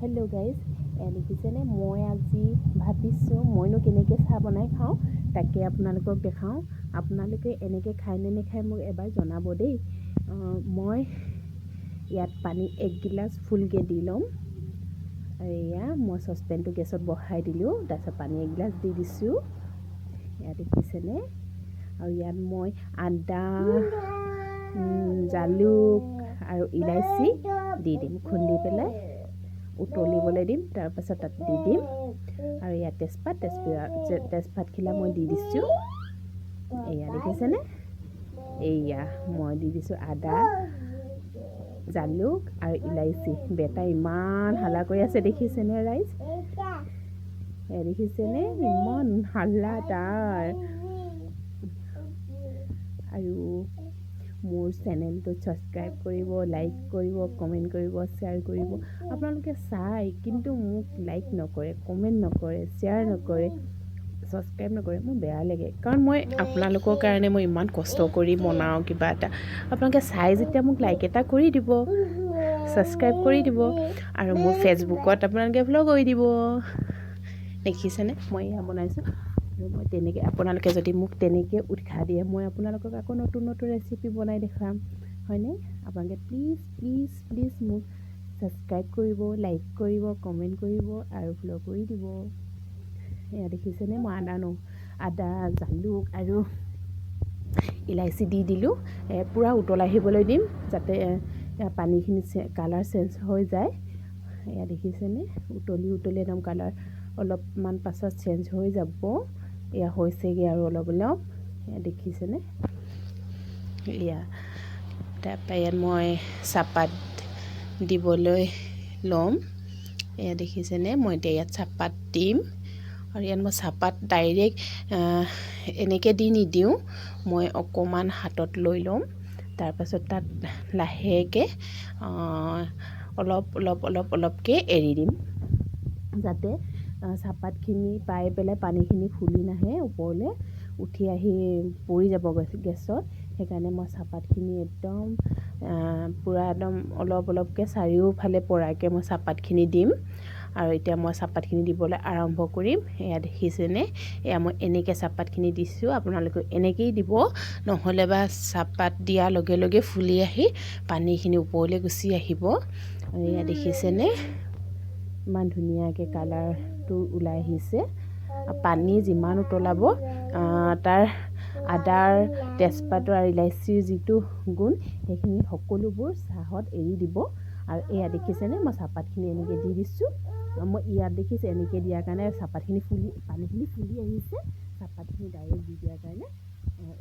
Hello' guys, দেখিছেনে মই আজি ভাবিছোঁ মইনো কেনেকৈ চাহ বনাই খাওঁ তাকে আপোনালোকক দেখাওঁ। আপোনালোকে এনেকৈ খায় নে নেখায় মোক এবাৰ জনাব দেই। মই ইয়াত পানী 1 গিলাচ ফুলকৈ দি ল'ম। আৰু এয়া মই চচপেনটো গেছত বহাই দিলোঁ, তাৰপিছত পানী 1 গিলাচ দি দিছোঁ। ইয়াত দেখিছেনে? আৰু ইয়াত মই আদা, জালুক আৰু ইলাচি দি দিম, খুন্দি পেলাই উতলিবলৈ দিম। তাৰপাছত তাত দি দিম আৰু ইয়াত তেজপাতখিলা মই দি দিছোঁ। এয়া দেখিছেনে? এয়া মই দি দিছোঁ আদা, জালুক আৰু ইলাচি। বেটা ইমান হাল্লা কৰি আছে দেখিছেনে ৰাইজ? দেখিছেনে ইমান হাল্লা তাৰ। আৰু মোৰ চেনেলটো ছাবস্ক্ৰাইব কৰিব, লাইক কৰিব, কমেণ্ট কৰিব, শ্বেয়াৰ কৰিব। আপোনালোকে চাই কিন্তু মোক লাইক নকৰে, কমেণ্ট নকৰে, শ্বেয়াৰ নকৰে, ছাবস্ক্ৰাইব নকৰে। মোৰ বেয়া লাগে, কাৰণ মই আপোনালোকৰ কাৰণে মই ইমান কষ্ট কৰি বনাওঁ কিবা এটা। আপোনালোকে চাই যেতিয়া মোক লাইক এটা কৰি দিব, ছাবস্ক্ৰাইব কৰি দিব। আৰু মোৰ ফেচবুকত আপোনালোকে ফ'ল' কৰি দিব। দেখিছেনে মই এয়া বনাইছোঁ। আৰু মই তেনেকৈ আপোনালোকে যদি মোক তেনেকৈ উৎসাহ দিয়ে, মই আপোনালোকক আকৌ নতুন নতুন ৰেচিপি বনাই দেখাম, হয়নে? আপোনালোকে প্লিজ প্লিজ প্লিজ মোক ছাবস্ক্ৰাইব কৰিব, লাইক কৰিব, কমেণ্ট কৰিব আৰু ফ'ল' কৰি দিব। এয়া দেখিছেনে মই আদা, জালুক আৰু ইলাচি দি দিলোঁ। পূৰা উতলাই আহিবলৈ দিম যাতে পানীখিনি কালাৰ চেঞ্জ হৈ যায়। এয়া দেখিছেনে? উতলি একদম কালাৰ অলপমান পাছত চেঞ্জ হৈ যাব। এয়া হৈছেগৈ আৰু অলপ অলপ। এয়া দেখিছেনে? এয়া তাৰপৰা ইয়াত মই চাহপাত দিবলৈ ল'ম। এয়া দেখিছেনে? মই এতিয়া ইয়াত চাহপাত দিম। আৰু ইয়াত মই চাহপাত ডাইৰেক্ট এনেকৈ দি নিদিওঁ, মই অকণমান হাতত লৈ ল'ম। তাৰপাছত তাত লাহেকৈ অলপকৈ এৰি দিম, যাতে চাহপাতখিনি পাই পেলাই পানীখিনি ফুলি নাহে, ওপৰলৈ উঠি আহি পৰি যাব গেছত। সেইকাৰণে মই চাহপাতখিনি একদম পূৰা একদম অলপকৈ চাৰিওফালে পৰাকৈ মই চাহপাতখিনি দিম। আৰু এতিয়া মই চাহপাতখিনি দিবলৈ আৰম্ভ কৰিম। এয়া দেখিছেনে? এয়া মই এনেকৈ চাহপাতখিনি দিছোঁ। আপোনালোকে এনেকৈয়ে দিব, নহ'লে বা চাহপাত দিয়াৰ লগে লগে ফুলি আহি পানীখিনি ওপৰলৈ গুচি আহিব। এয়া দেখিছেনে? ইমান ধুনীয়াকৈ কালাৰটো ওলাই আহিছে। পানী যিমান উতলাব, তাৰ আদাৰ, তেজপাতৰ আৰু ইলাচিৰ যিটো গুণ, সেইখিনি সকলোবোৰ চাহত এৰি দিব। আৰু এয়া দেখিছেনে? মই চাহপাতখিনি এনেকৈ দি দিছোঁ। মই ইয়াত দেখিছোঁ এনেকৈ দিয়াৰ কাৰণে পানীখিনি ফুলি আহিছে। চাহপাতখিনি ডাইৰেক্ট দি দিয়াৰ কাৰণে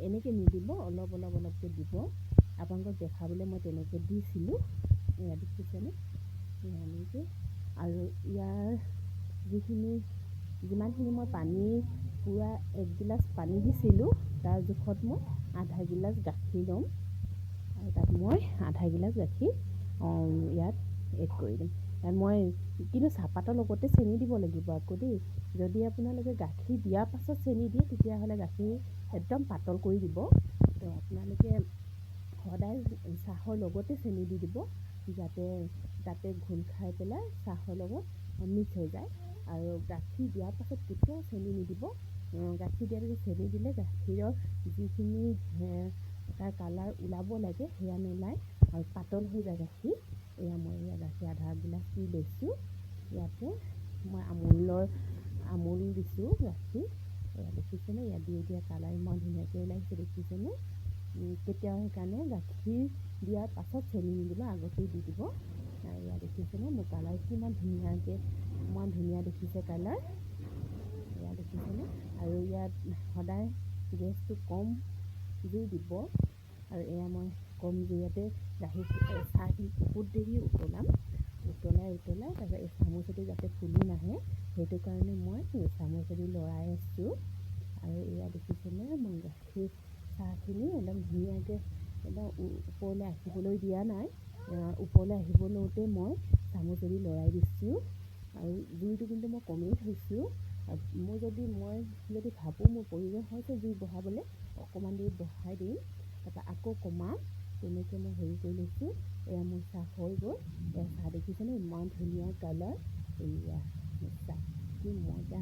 এনেকৈ নিদিব, অলপকৈ দিব। আপোনালোকক দেখাবলৈ মই তেনেকৈ দিছিলোঁ। এয়া দেখিছেনে? এনেকৈ। আৰু ইয়াৰ যিমানখিনি মই পানী পূৰা 1 গিলাচ পানী দিছিলোঁ, তাৰ জোখত মই আধা গিলাচ গাখীৰ ল'ম। আৰু তাত মই আধা গিলাচ গাখীৰ ইয়াত এড কৰি দিম। ইয়াত মই কিন্তু চাহপাতৰ লগতে চেনি দিব লাগিব আকৌ দেই। যদি আপোনালোকে গাখীৰ দিয়াৰ পাছত চেনি দিয়ে, তেতিয়াহ'লে গাখীৰ একদম পাতল কৰি দিব। তো আপোনালোকে সদায় চাহৰ লগতে চেনি দি দিব, যাতে তাতে ঘোল খাই পেলাই চাহৰ লগত মিক্স হৈ যায়। আৰু গাখীৰ দিয়াৰ পাছত কেতিয়াও চেনি নিদিব। গাখীৰ দিয়াৰ পিছত চেনি দিলে গাখীৰৰ যিখিনি তাৰ কালাৰ ওলাব লাগে সেয়া নোলায় আৰু পাতল হৈ যায় গাখীৰ। এয়া মই গাখীৰ আধা গিলাচ দি লৈছোঁ। ইয়াতে মই আমুল দিছোঁ গাখীৰ। এয়া দেখিছেনে? ইয়াত দি দিয়া কালাৰ ইমান ধুনীয়াকৈ ওলাইছে দেখিছেনে? কেতিয়াও সেইকাৰণে গাখীৰ দিয়াৰ পাছত চেনি নিদিব, আগতেই দি দিব। আৰু এয়া দেখিছেনে? মোৰ কালাৰটো ইমান ধুনীয়া দেখিছে কালাৰ। এয়া দেখিছেনে? আৰু ইয়াত সদায় গেছটো কম জুই দিব। আৰু এয়া মই কম জুইতে চাহখিনি বহুত দেৰি উতলাই তাৰপিছত এই চামুচেদি যাতে ফুলি নাহে, সেইটো কাৰণে মই চামুচেদি লৰাই আছোঁ। আৰু এয়া দেখিছেনে? মই গাখীৰ চাহখিনি একদম ধুনীয়াকৈ একদম ওপৰলৈ আহিবলৈ দিয়া নাই। ওপৰলৈ আহিব লওঁতে মই চামুচেদি লৰাই দিছোঁ। আৰু জুইটো কিন্তু মই কমেই থৈছোঁ। মই যদি ভাবোঁ মোৰ প্ৰয়োজন হৈছে জুই বঢ়াবলৈ, অকণমান দেৰি বঢ়াই দিম, তাৰপৰা আকৌ কমাম। তেনেকৈ মই হেৰি কৰি লৈছোঁ। এয়া মোৰ চাহ হৈ গ'ল। এয়া চাহ দেখিছেনে, ইমান ধুনীয়া কালাৰ। এয়া চাহ কি মজা।